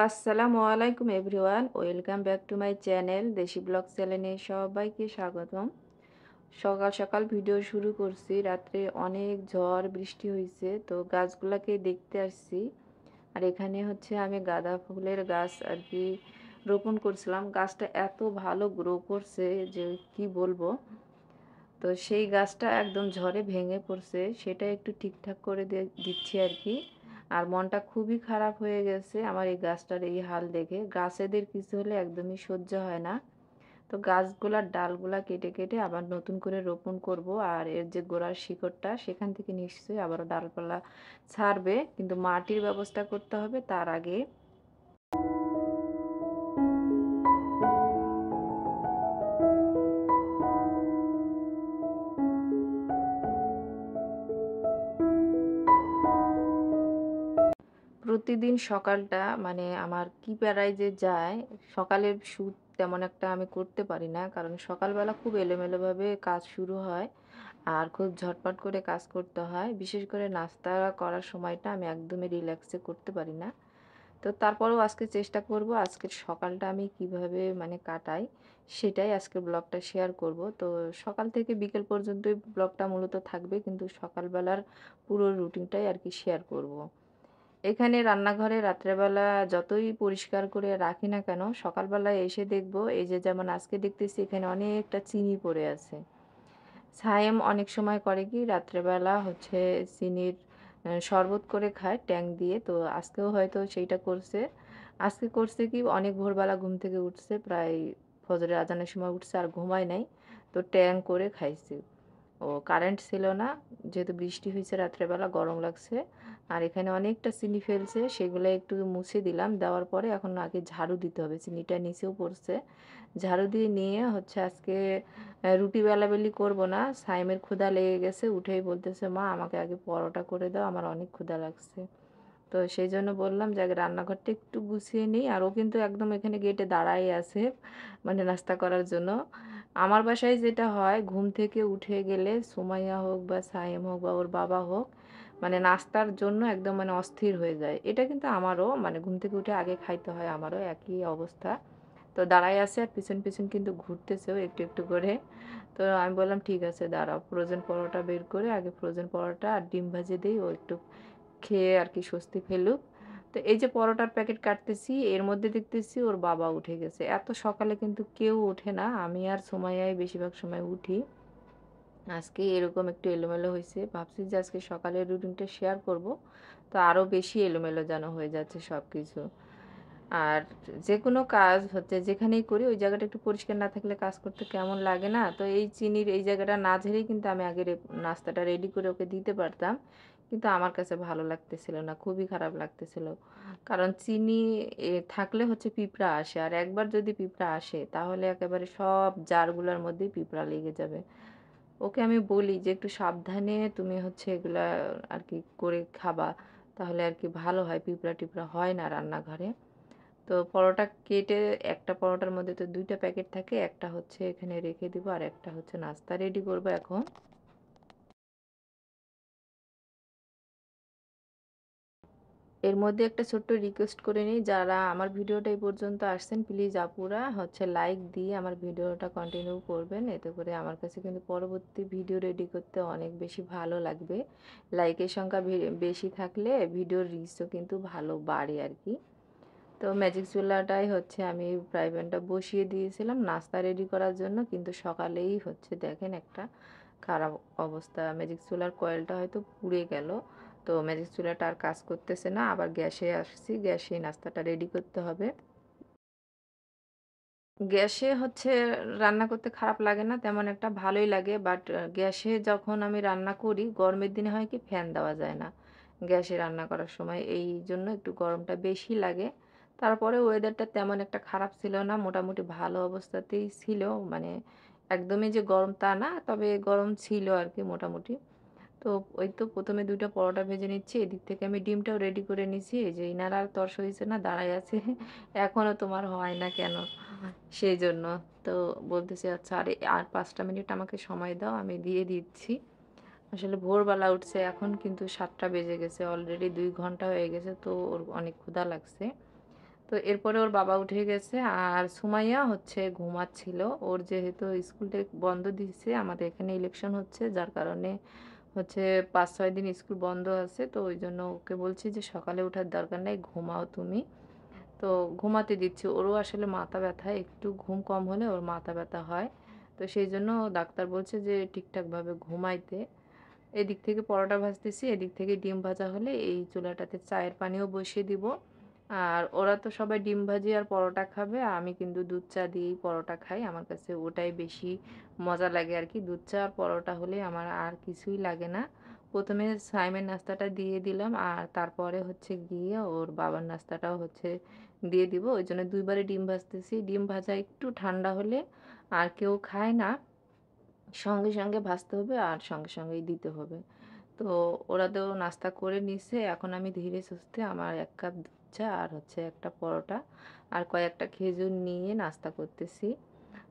আসসালামু আলাইকুম everyone, welcome back to my channel দেশি ব্লগ চ্যানেলে সবাইকে স্বাগতম। সকাল সকাল ভিডিও শুরু করছি। রাত্রে অনেক ঝড় বৃষ্টি হয়েছে, তো গাছগুলাকে দেখতে আসছি। আর এখানে হচ্ছে আমি গাঁদা ফুলের গাছ আর কি রোপণ করছিলাম। গাছটা এত ভালো গ্রো করছে যে কি বলবো। তো সেই গাছটা একদম ঝড়ে ভেঙে পড়ছে, সেটা একটু ঠিকঠাক করে দিচ্ছি আর কি। আর মনটা খুবই খারাপ হয়ে গেছে আমার এই গাছটার এই হাল দেখে। গাছেদের কিছু হলে একদমই সহ্য হয় না। তো গাছগুলার ডালগুলা কেটে কেটে আবার নতুন করে রোপণ করব। আর এর যে গোড়ার শিকড়টা, সেখান থেকে নিশ্চয়ই আবারও ডালপালা ছাড়বে, কিন্তু মাটির ব্যবস্থা করতে হবে তার আগে। প্রতিদিন সকালটা মানে আমার কি প্যারায় যে যায়। সকালের শুট তেমন একটা আমি করতে পারি না, কারণ সকালবেলা খুব এলোমেলোভাবে কাজ শুরু হয় আর খুব ঝটপট করে কাজ করতে হয়। বিশেষ করে নাস্তা করার সময়টা আমি একদমই রিল্যাক্সে করতে পারি না। তো তারপরেও আজকে চেষ্টা করব আজকের সকালটা আমি কিভাবে মানে কাটাই, সেটাই আজকে ব্লগটা শেয়ার করব। তো সকাল থেকে বিকেল পর্যন্তই ব্লগটা মূলত থাকবে, কিন্তু সকালবেলার পুরো রুটিনটাই আর কি শেয়ার করব। এখানে রান্নাঘরে রাত্রেবেলা যতই পরিষ্কার করে রাখি না কেন, সকালবেলায় এসে দেখব এই যে যেমন আজকে দেখতেছি এখানে অনেকটা চিনি পড়ে আছে। সায়েম অনেক সময় করে কি রাত্রেবেলা হচ্ছে চিনির শরবত করে খায় ট্যাং দিয়ে। তো আজকেও হয়তো সেইটা করছে। আজকে করছে কি, অনেক ভোরবেলা ঘুম থেকে উঠছে, প্রায় ফজরের আজানের সময় উঠছে আর ঘুমায় নাই। তো ট্যাং করে খাইছে। ও কারেন্ট ছিল না, যেহেতু বৃষ্টি হয়েছে রাত্রেবেলা, গরম লাগছে। আর এখানে অনেকটা চিনি ফেলছে, সেগুলো একটু মুছে দিলাম। দেওয়ার পরে এখন আগে ঝাড়ু দিতে হবে, চিনিটা নিচেও পড়ছে। ঝাড়ু দিয়ে নিয়ে হচ্ছে আজকে রুটি বেলাবেলি করব না। সাইমের ক্ষুধা লেগে গেছে, উঠেই বলতেছে মা আমাকে আগে পরোটা করে দাও, আমার অনেক ক্ষুধা লাগছে। তো সেই জন্য বললাম যে আগে রান্নাঘরটা একটু গুছিয়ে নিই। আর ও কিন্তু একদম এখানে গেটে দাঁড়াই আছে, মানে নাস্তা করার জন্য। আমার বাসায় যেটা হয়, ঘুম থেকে উঠে গেলে সুমাইয়া হোক বা সাইম হোক বা ওর বাবা হোক, মানে নাস্তার জন্য একদম মানে অস্থির হয়ে যায়। এটা কিন্তু আমারও, মানে ঘুম থেকে উঠে আগে খাইতে হয়, আমারও একই অবস্থা। তো দাঁড়াই আছে আর পিছন পিছন কিন্তু ঘুরতেছেও একটু একটু করে। তো আমি বললাম ঠিক আছে দাঁড়াও, ফ্রোজেন পরোটা বের করে আগে ফ্রোজেন পরোটা আর ডিম ভাজি দিই, ও একটু খেয়ে আর কি স্বস্তি ফেলুক। তো এই যে পরোটার প্যাকেট কাটতেছি, এর মধ্যে দেখতেছি ওর বাবা উঠে গেছে। এত সকালে কিন্তু কেউ ওঠে না, আমি আর সুমাইয়াই বেশিরভাগ সময় উঠি। আজকে এরকম একটু এলোমেলো হয়েছে, ভাবছি যে আজকে সকালের রুটিনটা শেয়ার করব। তো আরও বেশি এলোমেলো যেন হয়ে যাচ্ছে সব কিছু। আর যে কোনো কাজ হচ্ছে যেখানেই করি, ওই জায়গাটা একটু পরিষ্কার না থাকলে কাজ করতে কেমন লাগে না। তো এই চিনির এই জায়গাটা না ঝেড়েই কিন্তু আমি আগে নাস্তাটা রেডি করে ওকে দিতে পারতাম, কিন্তু আমার কাছে ভালো লাগতেছিল না, খুবই খারাপ লাগতেছিল। কারণ চিনি থাকলে হচ্ছে পিঁপড়া আসে, আর একবার যদি পিঁপড়া আসে তাহলে একেবারে সব জারগুলোর মধ্যেই পিঁপড়া লেগে যাবে। ওকে আমি বলি যে একটু সাবধানে তুমি হচ্ছে এগুলা আর কি করে খাবা, তাহলে আর কি ভালো হয়, পিঁপড়া টিপড়া হয় না রান্নাঘরে। তো পরোটা কেটে, একটা পরোটার মধ্যে তো দুইটা প্যাকেট থাকে, একটা হচ্ছে এখানে রেখে দিব আর একটা হচ্ছে নাস্তা রেডি করব এখন। এর মধ্যে একটা ছোট্ট রিকোয়েস্ট করে নিই, যারা আমার ভিডিওটা এই পর্যন্ত আসছেন প্লিজ আপুরা হচ্ছে লাইক দিয়ে আমার ভিডিওটা কন্টিনিউ করবেন। এতে করে আমার কাছে কিন্তু পরবর্তী ভিডিও রেডি করতে অনেক বেশি ভালো লাগবে। লাইকের সংখ্যা বেশি থাকলে ভিডিওর রিচও কিন্তু ভালো বাড়ে আর কি। তো ম্যাজিক চুলাটাই হচ্ছে আমি ফ্রাই প্যানটা বসিয়ে দিয়েছিলাম নাস্তা রেডি করার জন্য, কিন্তু সকালেই হচ্ছে দেখেন একটা খারাপ অবস্থা, ম্যাজিক চুলার কয়েলটা হয়তো পুড়ে গেল। তো ম্যাজিক চুলাটা আর কাজ করতেছে না, আবার গ্যাসে আসছি, গ্যাসে নাস্তাটা রেডি করতে হবে। গ্যাসে হচ্ছে রান্না করতে খারাপ লাগে না তেমন একটা, ভালোই লাগে। বাট গ্যাসে যখন আমি রান্না করি, গরমের দিনে হয় কি ফ্যান দেওয়া যায় না গ্যাসে রান্না করার সময়, এই জন্য একটু গরমটা বেশি লাগে। তারপরে ওয়েদারটা তেমন একটা খারাপ ছিল না, মোটামুটি ভালো অবস্থাতেই ছিল। মানে একদমই যে গরম তা না, তবে গরম ছিল আর কি মোটামুটি। তো ওই তো প্রথমে দুইটা পরোটা ভেজে নিচ্ছি, এদিক থেকে আমি ডিমটাও রেডি করে নিচ্ছি। এই যে ইনারা আর তর্স হয়েছে না, দাঁড়াই আছে এখনো তোমার হয় না কেন, সেই জন্য। তো বলতেছি আচ্ছা আর 5টা মিনিট আমাকে সময় দাও, আমি দিয়ে দিচ্ছি। আসলে ভোরবেলা উঠছে, এখন কিন্তু 7টা বেজে গেছে, অলরেডি 2 ঘন্টা হয়ে গেছে, তো ওর অনেক ক্ষুধা লাগছে। তো এরপরে ওর বাবা উঠে গেছে আর সুমাইয়া হচ্ছে ঘুমাচ্ছিল। ওর যেহেতু স্কুলটা বন্ধ দিছে, আমাদের এখানে ইলেকশন হচ্ছে যার কারণে হচ্ছে ৫-৬ দিন স্কুল বন্ধ আছে। তো ওইজন্য ওকে বলছি যে সকালে ওঠার দরকার নাই, ঘুমাও তুমি। তো ঘুমাতে দিচ্ছি। ওরও আসলে মাথা ব্যথা, একটু ঘুম কম হলে ওর মাথা ব্যথা হয়। তো সেইজন্য ডাক্তার বলছে যে ঠিকঠাকভাবে ঘুমাইতে। এদিক থেকে পরোটা ভাজতেছি, এদিক থেকে ডিম ভাজা হলে এই চুলাটাতে চায়ের পানিও বসিয়ে দিব। আর ওরা তো সবাই ডিম ভাজি আর পরোটা খাবে। আমি কিন্তু দুধ চা দিয়েই পরোটা খাই। আমার কাছে ওটাই বেশি মজা লাগে আরকি। দুধ চা আর পরোটা হলে আমার আর কিছুই লাগে না। ১ম এ সাইমের নাস্তাটা দিয়ে দিলাম আর তারপরে হচ্ছে গিয়ে ওর বাবার নাস্তাটাও হচ্ছে দিয়ে দিব। ওইজন্য ২ বারে ডিম ভাজতেছি। ডিম ভাজা একটু ঠান্ডা হলে আর কেউ খায় না। সঙ্গে, সঙ্গে ভাজতে হবে আর সঙ্গে, সঙ্গেই দিতে হবে। তো ওরা তো নাস্তা করে নিছে। এখন আমি ধীরে সুস্থে আমার ১ কাপ দুধ চা আর হচ্ছে একটা পরোটা আর কয়েকটা খেজুর নিয়ে নাস্তা করতেছি।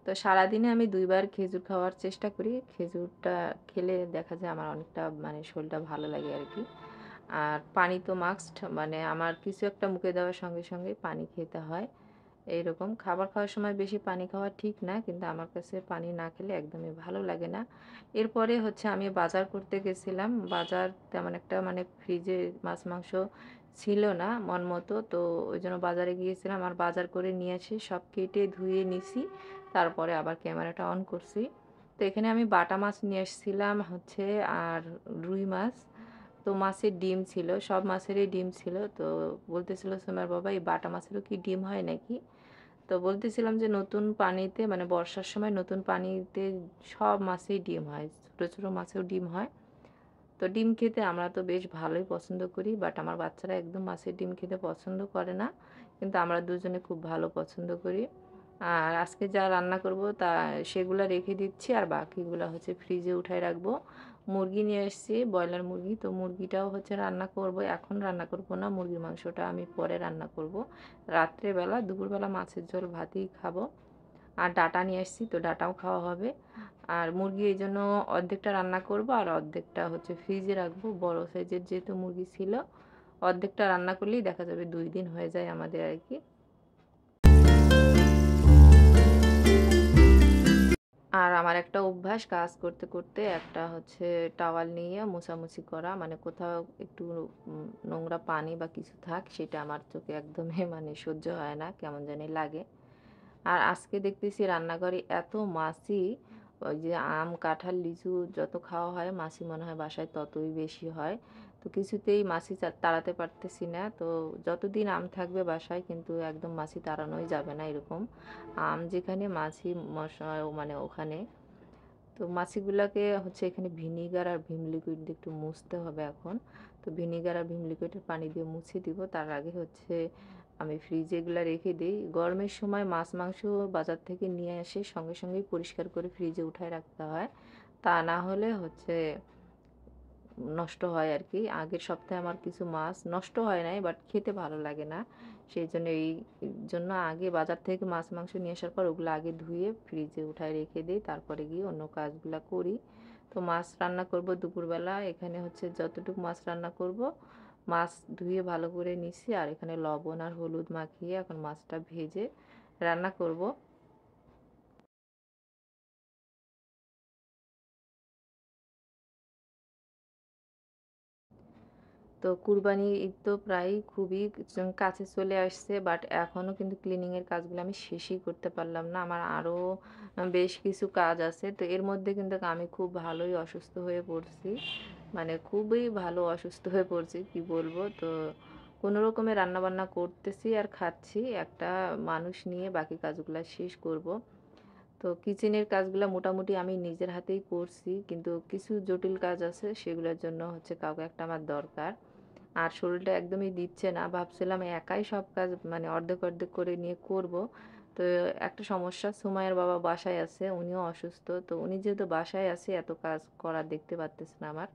তো সারাদিনে আমি ২ বার খেজুর খাওয়ার চেষ্টা করি। খেজুরটা খেলে দেখা যায় আমার অনেকটা মানে শরীরটা ভালো লাগে আরকি। আর পানি তো মাস্ট, মানে আমার কিছু একটা মুখে দেওয়ার সঙ্গে, সঙ্গেই পানি খেতে হয়। এইরকম খাবার খাওয়ার সময় বেশি পানি খাওয়া ঠিক না, কিন্তু আমার কাছে পানি না খেলে একদমই ভালো লাগে না। এরপরে হচ্ছে আমি বাজার করতে গেছিলাম। বাজার তেমন একটা মানে ফ্রিজে মাছ মাংস ছিল না মন মতো। তো ওইজন্য বাজারে গিয়েছিলাম আর বাজার করে নিয়ে এসে সব কেটে ধুয়ে নিছি। তারপরে আবার ক্যামেরাটা অন করছি। তো এখানে আমি বাটা মাছ নিয়ে এসেছিলাম হচ্ছে আর রুই মাছ। তো মাছের ডিম ছিল, সব মাছেরই ডিম ছিল। তো বলতেছিল সুমাইয়ার বাবা, "এই বাটা মাছেরও কি ডিম হয় নাকি?" তো বলতেছিলাম যে নতুন পানিতে মানে বর্ষার সময় নতুন পানিতে সব মাছেই ডিম হয়। ছোট, ছোট মাছেও ডিম হয়। তো ডিম খেতে আমরা তো বেশ ভালোই পছন্দ করি। বাট আমার বাচ্চারা একদম মাছের ডিম খেতে পছন্দ করে না। কিন্তু আমরা দুজনে খুব ভালো পছন্দ করি। আর আজকে যা রান্না করব তা সেগুলা রেখে দিচ্ছি আর বাকিগুলা হচ্ছে ফ্রিজে উঠায় রাখবো। মুরগি নিয়ে এসেছি, ব্রয়লার মুরগি। তো মুরগিটাও হচ্ছে রান্না করব। এখন রান্না করব না। মুরগির মাংসটা আমি পরে রান্না করব। রাত্রেবেলা, দুপুরবেলা মাছের ঝোল ভাতেই খাবো। আর ডাঁটা নিয়ে এসেছি, তো ডাঁটাও খাওয়া হবে। আর মুরগি এইজন্য অর্ধেকটা রান্না করব আর অর্ধেকটা হচ্ছে ফ্রিজে রাখবো। বড় সাইজের যেহেতু মুরগি ছিল, অর্ধেকটা রান্না করলেই দেখা যাবে ২ দিন হয়ে যায় আমাদের আরকি। আর আমার একটা অভ্যাস, কাজ করতে, করতে একটা হচ্ছে টাওয়াল নিয়ে মোছামুছি করা। মানে কোথাও একটু নোংরা পানি বা কিছু থাক সেটা আমার চোখে একদমই মানে সহ্য হয় না। কেমন জানি লাগে। আর আজকে দেখতেছি রান্নাঘরে এত মাছি, ওই যে আম, কাঁঠাল, লিচু যত খাওয়া হয় মাছি মনে হয় বাসায় ততই বেশি হয়। তো কিছুতেই মাছি তাড়াতে পারতেছি না। তো যতদিন আম থাকবে বাসায় কিন্তু একদম মাছি তাড়ানোই যাবে না এরকম। আম যেখানে মাছি মশা মানে ওখানে। তো মাছিগুলাকে হচ্ছে এখানে ভিনিগার আর ভিম লিকুইড দিয়ে একটু মুছতে হবে এখন। তো ভিনিগার আর ভিম লিকুইডের পানি দিয়ে মুছে দিব। তার আগে হচ্ছে আমি ফ্রিজে এগুলা রেখে দেই। গরমের সময় মাছ মাংস বাজার থেকে নিয়ে এসে সঙ্গে সঙ্গেই পরিষ্কার করে ফ্রিজে উঠায় রাখতে হয়। তা না হলে হচ্ছে নষ্ট হয় আরকি। আগের সপ্তাহে আমার কিছু মাছ নষ্ট হয় নাই, বাট খেতে ভালো লাগে না। সেইজন্য জন্য আগে বাজার থেকে মাছ মাংস নিয়ে আসার পর ওগুলো আগে ধুয়ে ফ্রিজে উঠায় রেখে দেই। তারপরে গিয়ে অন্য কাজগুলা করি। তো মাছ রান্না করব দুপুরবেলা। এখানে হচ্ছে যতটুকু মাছ রান্না করব, মাছ ধুয়ে ভালো করে নিছি আর এখানে লবণ আর হলুদ মাখিয়ে এখন মাছটা ভেজে রান্না করব। তো কুরবানি ঈদ তো প্রায়ই খুবই কাছে চলে আসছে, বাট এখনও কিন্তু ক্লিনিং এর কাজগুলো আমি শেষই করতে পারলাম না। আমার আরও বেশ কিছু কাজ আছে। তো এর মধ্যে কিন্তু আমি খুব ভালোই অসুস্থ হয়ে পড়ছি। মানে খুবই ভালো অসুস্থ হয়ে পড়ছি, কি বলবো। তো কোনো রকমে রান্নাবান্না করতেছি আর খাচ্ছি। একটা মানুষ নিয়ে বাকি কাজগুলা শেষ করব। তো কিচেনের কাজগুলা মোটামুটি আমি নিজের হাতেই করছি। কিন্তু কিছু জটিল কাজ আছে সেগুলোর জন্য হচ্ছে কাউকে একটা আমার দরকার। আর শরীরটা একদমই দিচ্ছে না। ভাবছিলাম একাই সব কাজ মানে অর্ধেক, অর্ধেক করে নিয়ে করব। তো একটা সমস্যা, সুমাইয়ার বাবা বাসায় আছে, উনিও অসুস্থ। তো উনি যেহেতু বাসায় আছে এত কাজ করা দেখতে পারতেছে না আমার।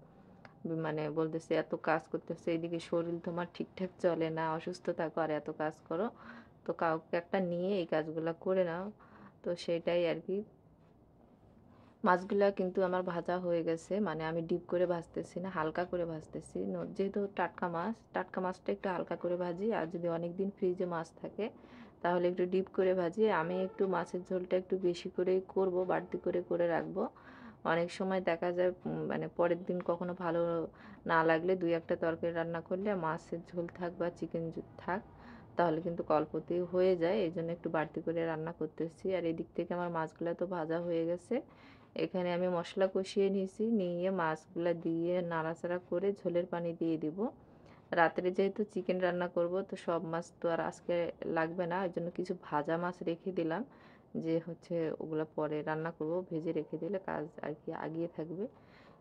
মানে বলতেছে এত কাজ করতেছে, এদিকে শরীর তোমার ঠিকঠাক চলে না, অসুস্থ থাকো আর এত কাজ করো। তো কাউকে একটা নিয়ে এই কাজগুলা করে নাও। তো সেটাই আরকি। মাছগুলা কিন্তু আমার ভাজা হয়ে গেছে। মানে আমি ডিপ করে ভাজতেছি না, হালকা করে ভাজতেছি। যেহেতু টাটকা মাছটা একটু হালকা করে ভাজি। আর যদি অনেকদিন ফ্রিজে মাছ থাকে, তাহলে একটু ডিপ করে ভাজি। আমি একটু মাছের ঝোলটা একটু বেশি করেই করব, বাড়তি করে করে রাখবো। অনেক সময় দেখা যায় মানে পরের দিন কখনো ভালো না লাগলে ২-১ টা তরকারি রান্না করলে মাছের ঝোল থাক বা চিকেন থাক, তাহলে কিন্তু অল্পতেই হয়ে যায়। এজন্য একটু বাড়তি করে রান্না করতেছি। আর এদিক থেকে আমার মাছগুলা তো ভাজা হয়ে গেছে। এখানে আমি মসলা কষিয়ে নিয়েছি, নিয়ে মাছগুলা দিয়ে নাড়াচাড়া করে ঝোলের পানি দিয়ে দিব। রাত্রে যেহেতু চিকেন রান্না করব, তো সব মাছ তো আর আজকে লাগবে না, এর জন্য কিছু ভাজা মাছ রেখে দিলাম, যে হচ্ছে ওগুলা পরে রান্না করব। ভেজে রেখে দিলে কাজ আর কি আগিয়ে থাকবে।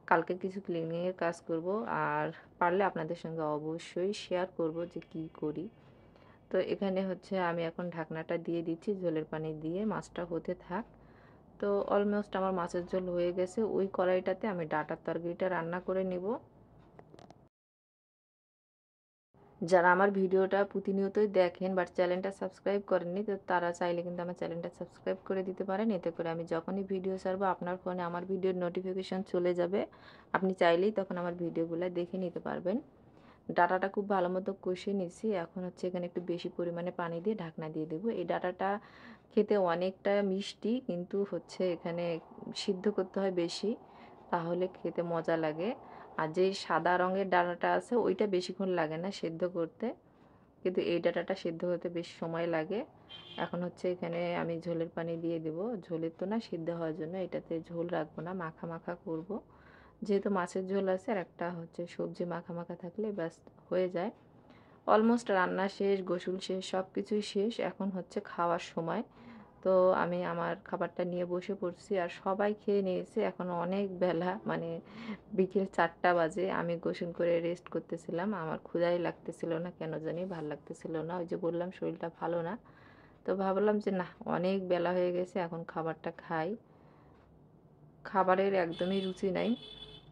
কালকে কিছু ক্লিনিং এর কাজ করব, আর পারলে আপনাদের সঙ্গে অবশ্যই শেয়ার করব যে কি করি। তো এখানে হচ্ছে আমি এখন ঢাকনাটা দিয়ে দিচ্ছি, ঝোলের পানি দিয়ে মাছটা হতে থাক। তো অলমোস্ট আমার মাছের ঝোল হয়ে গেছে। ওই কড়াইটাতে আমি ডাঁটার তরকারিটা রান্না করে নিব। যারা আমার ভিডিওটা প্রতিনিয়তই দেখেন বাট চ্যানেলটা সাবস্ক্রাইব করেননি, তো তারা চাইলে কিন্তু আমার চ্যানেলটা সাবস্ক্রাইব করে দিতে পারেন। এতে করে আমি যখনই ভিডিও ছাড়বো আপনার ফোনে আমার ভিডিওর নোটিফিকেশন চলে যাবে। আপনি চাইলেই তখন আমার ভিডিওগুলো দেখে নিতে পারবেন। ডাঁটাটা খুব ভালো মতো কষে নিছি। এখন হচ্ছে এখানে একটু বেশি পরিমাণে পানি দিয়ে ঢাকনা দিয়ে দেবো। এই ডাঁটাটা খেতে অনেকটা মিষ্টি, কিন্তু হচ্ছে এখানে সিদ্ধ করতে হয় বেশি, তাহলে খেতে মজা লাগে। আর যে সাদা রঙের ডাঁটাটা আছে ওইটা বেশিক্ষণ লাগে না সেদ্ধ করতে, কিন্তু এই ডাঁটাটা সেদ্ধ হতে বেশি সময় লাগে। এখন হচ্ছে এখানে আমি ঝোলের পানি দিয়ে দেবো। ঝোলের তো না, সিদ্ধ হওয়ার জন্য। এটাতে ঝোল রাখবো না, মাখা মাখা করব। যেহেতু মাছের ঝোল আছে, আর একটা হচ্ছে সবজি মাখা মাখা থাকলে ব্যাস হয়ে যায়। অলমোস্ট রান্না শেষ, গোসল শেষ, সব কিছুই শেষ। এখন হচ্ছে খাওয়ার সময়। তো আমি আমার খাবারটা নিয়ে বসে পড়ছি, আর সবাই খেয়ে নিয়েছে। এখন অনেক বেলা, মানে বিকেল ৪টা বাজে। আমি গোসল করে রেস্ট করতেছিলাম। আমার ক্ষুধাই লাগতেছিল না, কেন জানি ভাল লাগতেছিল না। ওই যে বললাম শরীরটা ভালো না। তো ভাবলাম যে না, অনেক বেলা হয়ে গেছে, এখন খাবারটা খাই। খাবারের একদমই রুচি নাই।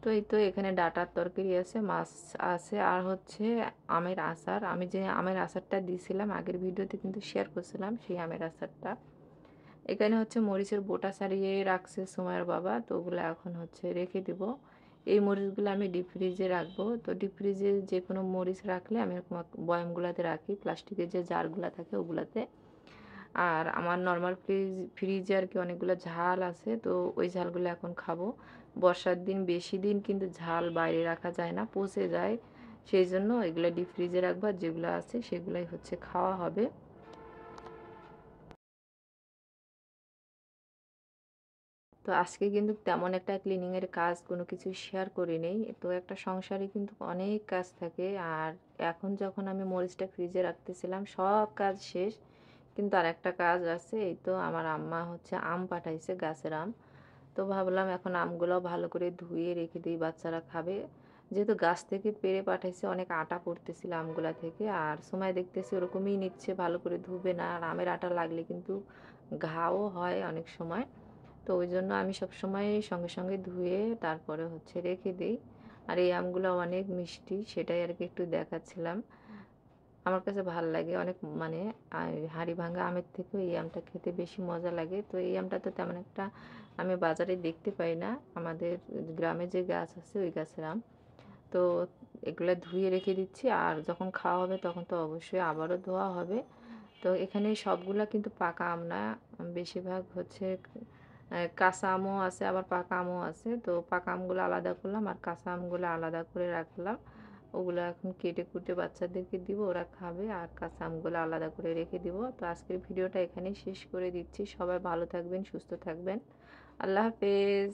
তো এই তো এখানে ডাঁটার তরকারি আছে, মাছ আছে, আর হচ্ছে আমের আচার। আমি যে আমের আচারটা দিয়েছিলাম আগের ভিডিওতে কিন্তু শেয়ার করছিলাম, সেই আমের আচারটা। এখানে হচ্ছে মরিচের বোটা ছাড়িয়ে রাখছে সুমাইয়ের বাবা, তো ওগুলো এখন হচ্ছে রেখে দিব। এই মরিচগুলো আমি ডিপ ফ্রিজে রাখবো। তো ডিপ ফ্রিজে যে কোনো মরিচ রাখলে আমি বয়ামগুলাতে রাখি, প্লাস্টিকের যে জারগুলা থাকে ওগুলাতে। আর আমার নর্মাল ফ্রিজে আর কি অনেকগুলো ঝাল আছে, তো ওই ঝালগুলো এখন খাবো। বর্ষার দিন বেশি দিন কিন্তু ঝাল বাইরে রাখা যায় না, পচে যায়। সেই জন্য এগুলো ডিপ ফ্রিজে রাখবো, আর যেগুলো আছে সেগুলাই হচ্ছে খাওয়া হবে। তো আজকে কিন্তু তেমন একটা ক্লিনিং এর কাজ কোনো কিছু শেয়ার করি নেই। তো একটা সংসারে কিন্তু অনেক কাজ থাকে। আর এখন যখন আমি মরিচটা ফ্রিজে রাখতেছিলাম, সব কাজ শেষ। কিন্তু আরেকটা কাজ আছে। এই তো আমার আম্মা হচ্ছে আম পাঠাইছে, গাছের আম। তো ভাবলাম এখন আমগুলো ভালো করে ধুয়ে রেখে দিই, বাচ্চারা খাবে। যেহেতু গাছ থেকে পেড়ে পাঠাইছে, অনেক আটা পড়তেছিল আমগুলা থেকে। আর সময় দেখতেছি ওরকমই নিচ্ছে, ভালো করে ধুবে না। আর আমের আটা লাগলে কিন্তু ঘাও হয় অনেক সময়। তো ওই জন্য আমি সবসময় সঙ্গে সঙ্গে ধুয়ে তারপরে হচ্ছে রেখে দিই। আর এই আমগুলো অনেক মিষ্টি, সেটাই আর কি একটু দেখাচ্ছিলাম। আমার কাছে ভাল লাগে অনেক, মানে হাড়ি ভাঙা আমের থেকেও এই আমটা খেতে বেশি মজা লাগে। তো এই আমটা তো তেমন একটা আমি বাজারে দেখতে পাই না। আমাদের গ্রামে যে গাছ আছে ওই গাছের আম। তো এগুলা ধুয়ে রেখে দিচ্ছি, আর যখন খাওয়া হবে তখন তো অবশ্যই আবারও ধোয়া হবে। তো এখানে সবগুলা কিন্তু পাকা আম না, বেশিরভাগ হচ্ছে কাঁচা আমও আছে, আবার পাকা আমও আছে। তো পাকা আমগুলো আলাদা করলাম, আর কাঁচা আমগুলো আলাদা করে রাখলাম। ওগুলো এখন কেটে কুটে বাচ্চাদেরকে দিব, ওরা খাবে। আর কাঁচা আমগুলো আলাদা করে রেখে দিব। তো আজকের ভিডিওটা এখানেই শেষ করে দিচ্ছি। সবাই ভালো থাকবেন, সুস্থ থাকবেন। আল্লাহ হাফেজ।